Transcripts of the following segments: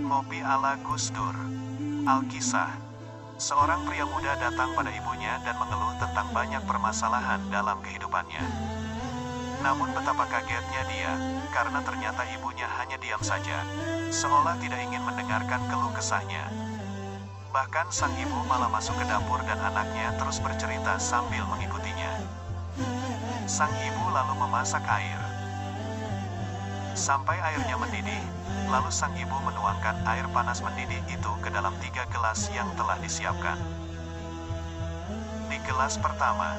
Ngopi ala Gus Dur. Alkisah. Seorang pria muda datang pada ibunya dan mengeluh tentang banyak permasalahan dalam kehidupannya. Namun betapa kagetnya dia, karena ternyata ibunya hanya diam saja, seolah tidak ingin mendengarkan keluh kesahnya. Bahkan sang ibu malah masuk ke dapur dan anaknya terus bercerita sambil mengikutinya. Sang ibu lalu memasak air. Sampai airnya mendidih, lalu sang ibu menuangkan air panas mendidih itu ke dalam 3 gelas yang telah disiapkan. Di gelas pertama,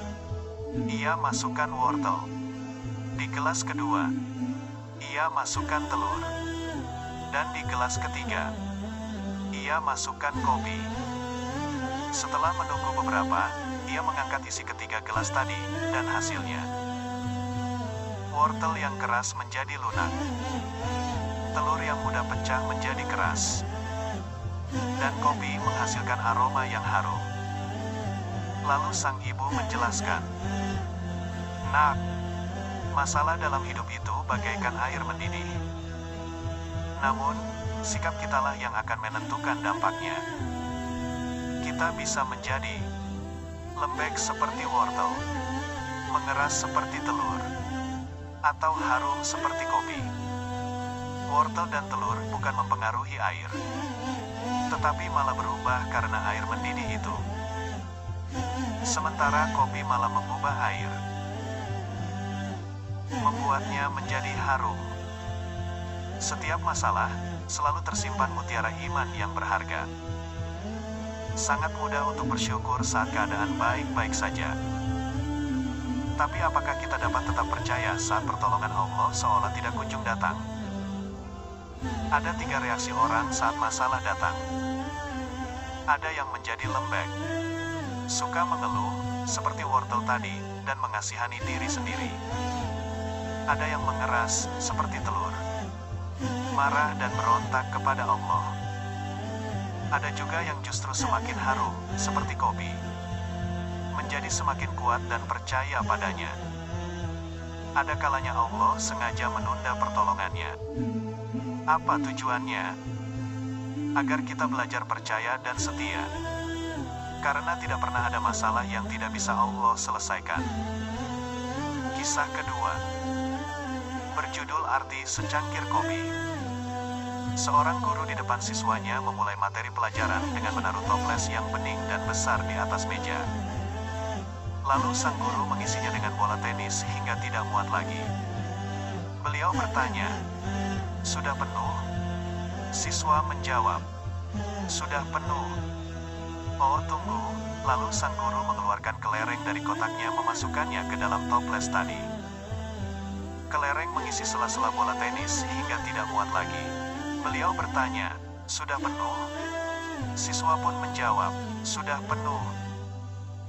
ia masukkan wortel. Di gelas kedua, ia masukkan telur. Dan di gelas ketiga, ia masukkan kopi. Setelah menunggu beberapa, ia mengangkat isi ketiga gelas tadi, dan hasilnya, wortel yang keras menjadi lunak. Telur yang mudah pecah menjadi keras. Dan kopi menghasilkan aroma yang harum. Lalu sang ibu menjelaskan, "Nak, masalah dalam hidup itu bagaikan air mendidih. Namun, sikap kitalah yang akan menentukan dampaknya. Kita bisa menjadi lembek seperti wortel, mengeras seperti telur, atau harum seperti kopi. Wortel dan telur bukan mempengaruhi air, tetapi malah berubah karena air mendidih itu. Sementara kopi malah mengubah air, membuatnya menjadi harum. Setiap masalah selalu tersimpan mutiara iman yang berharga. Sangat mudah untuk bersyukur saat keadaan baik-baik saja. Tapi apakah kita dapat tetap percaya saat pertolongan Allah seolah tidak kunjung datang?" Ada 3 reaksi orang saat masalah datang. Ada yang menjadi lembek, suka mengeluh, seperti wortel tadi, dan mengasihani diri sendiri. Ada yang mengeras, seperti telur, marah dan berontak kepada Allah. Ada juga yang justru semakin harum, seperti kopi, menjadi semakin kuat dan percaya padanya. Ada kalanya Allah sengaja menunda pertolongannya. Apa tujuannya? Agar kita belajar percaya dan setia. Karena tidak pernah ada masalah yang tidak bisa Allah selesaikan. Kisah kedua, berjudul Arti Secangkir Kopi. Seorang guru di depan siswanya memulai materi pelajaran dengan menaruh toples yang bening dan besar di atas meja. Lalu sang guru mengisinya dengan bola tenis hingga tidak muat lagi. Beliau bertanya, "Sudah penuh?" Siswa menjawab, "Sudah penuh." "Oh, tunggu." Lalu sang guru mengeluarkan kelereng dari kotaknya memasukkannya ke dalam toples tadi. Kelereng mengisi sela-sela bola tenis hingga tidak muat lagi. Beliau bertanya, "Sudah penuh?" Siswa pun menjawab, "Sudah penuh."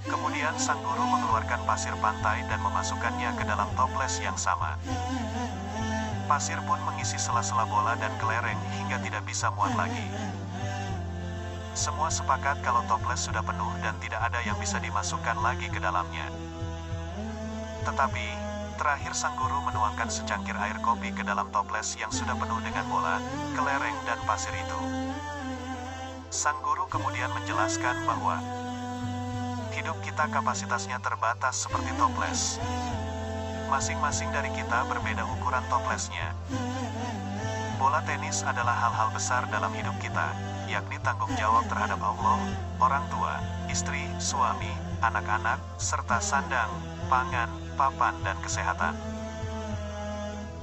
Kemudian sang guru mengeluarkan pasir pantai dan memasukkannya ke dalam toples yang sama. Pasir pun mengisi sela-sela bola dan kelereng hingga tidak bisa muat lagi. Semua sepakat kalau toples sudah penuh dan tidak ada yang bisa dimasukkan lagi ke dalamnya. Tetapi, terakhir sang guru menuangkan secangkir air kopi ke dalam toples yang sudah penuh dengan bola, kelereng dan pasir itu. Sang guru kemudian menjelaskan bahwa hidup kita kapasitasnya terbatas seperti toples. Masing-masing dari kita berbeda ukuran toplesnya. Bola tenis adalah hal-hal besar dalam hidup kita, yakni tanggung jawab terhadap Allah, orang tua, istri, suami, anak-anak, serta sandang, pangan, papan, dan kesehatan.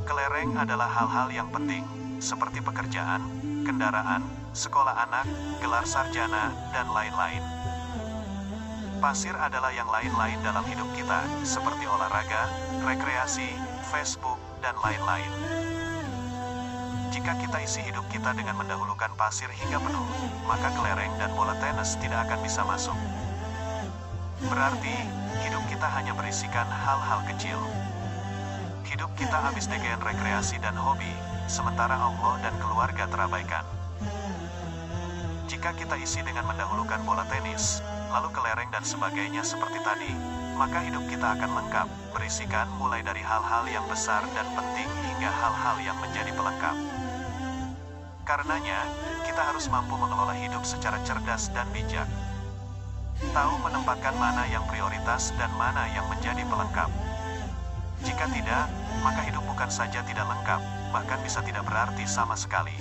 Kelereng adalah hal-hal yang penting, seperti pekerjaan, kendaraan, sekolah anak, gelar sarjana, dan lain-lain. Pasir adalah yang lain-lain dalam hidup kita, seperti olahraga, rekreasi, Facebook, dan lain-lain. Jika kita isi hidup kita dengan mendahulukan pasir hingga penuh, maka kelereng dan bola tenis tidak akan bisa masuk. Berarti, hidup kita hanya berisikan hal-hal kecil. Hidup kita habis dengan rekreasi dan hobi, sementara Allah dan keluarga terabaikan. Jika kita isi dengan mendahulukan bola tenis, lalu kelereng dan sebagainya seperti tadi, maka hidup kita akan lengkap, berisikan mulai dari hal-hal yang besar dan penting hingga hal-hal yang menjadi pelengkap. Karenanya, kita Kita harus mampu mengelola hidup secara cerdas dan bijak. Tahu menempatkan mana yang prioritas dan mana yang menjadi pelengkap. Jika tidak, maka hidup bukan saja tidak lengkap, bahkan bisa tidak berarti sama sekali.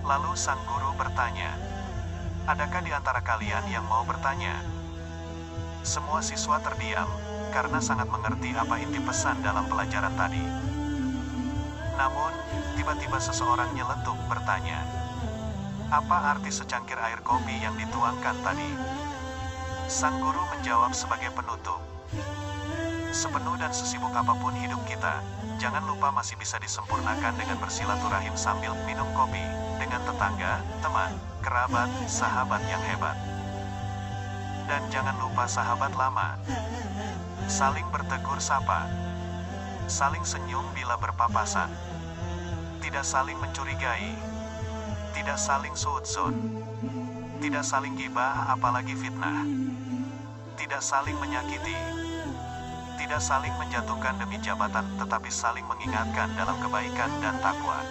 Lalu sang guru bertanya, adakah di antara kalian yang mau bertanya? Semua siswa terdiam, karena sangat mengerti apa inti pesan dalam pelajaran tadi. Namun, tiba-tiba seseorang nyeletuk bertanya, apa arti secangkir air kopi yang dituangkan tadi? Sang guru menjawab sebagai penutup. Sepenuh dan sesibuk apapun hidup kita, jangan lupa masih bisa disempurnakan dengan bersilaturahim sambil minum kopi, dengan tetangga, teman, kerabat, sahabat yang hebat. Dan jangan lupa sahabat lama. Saling bertegur sapa. Saling senyum bila berpapasan. Tidak saling mencurigai. Tidak saling suudzon. Tidak saling gibah apalagi fitnah. Tidak saling menyakiti. Tidak saling menjatuhkan demi jabatan, tetapi saling mengingatkan dalam kebaikan dan takwa.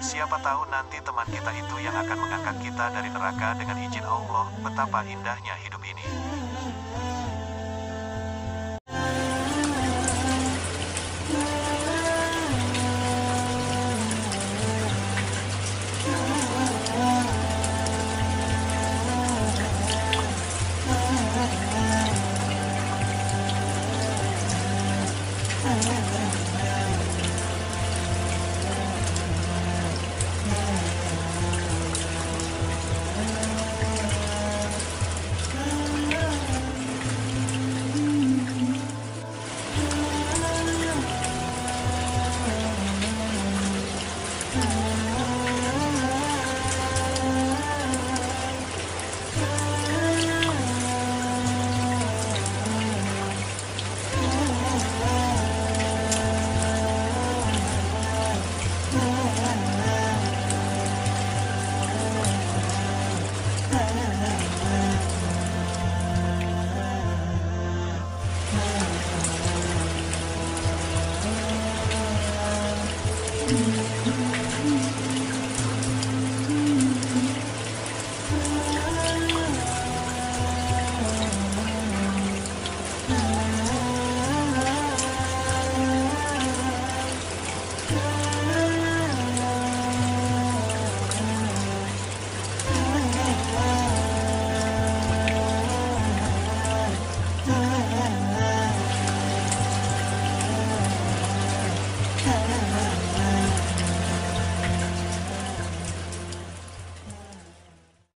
Siapa tahu nanti teman kita itu yang akan mengangkat kita dari neraka dengan izin Allah. Betapa indahnya hidup ini.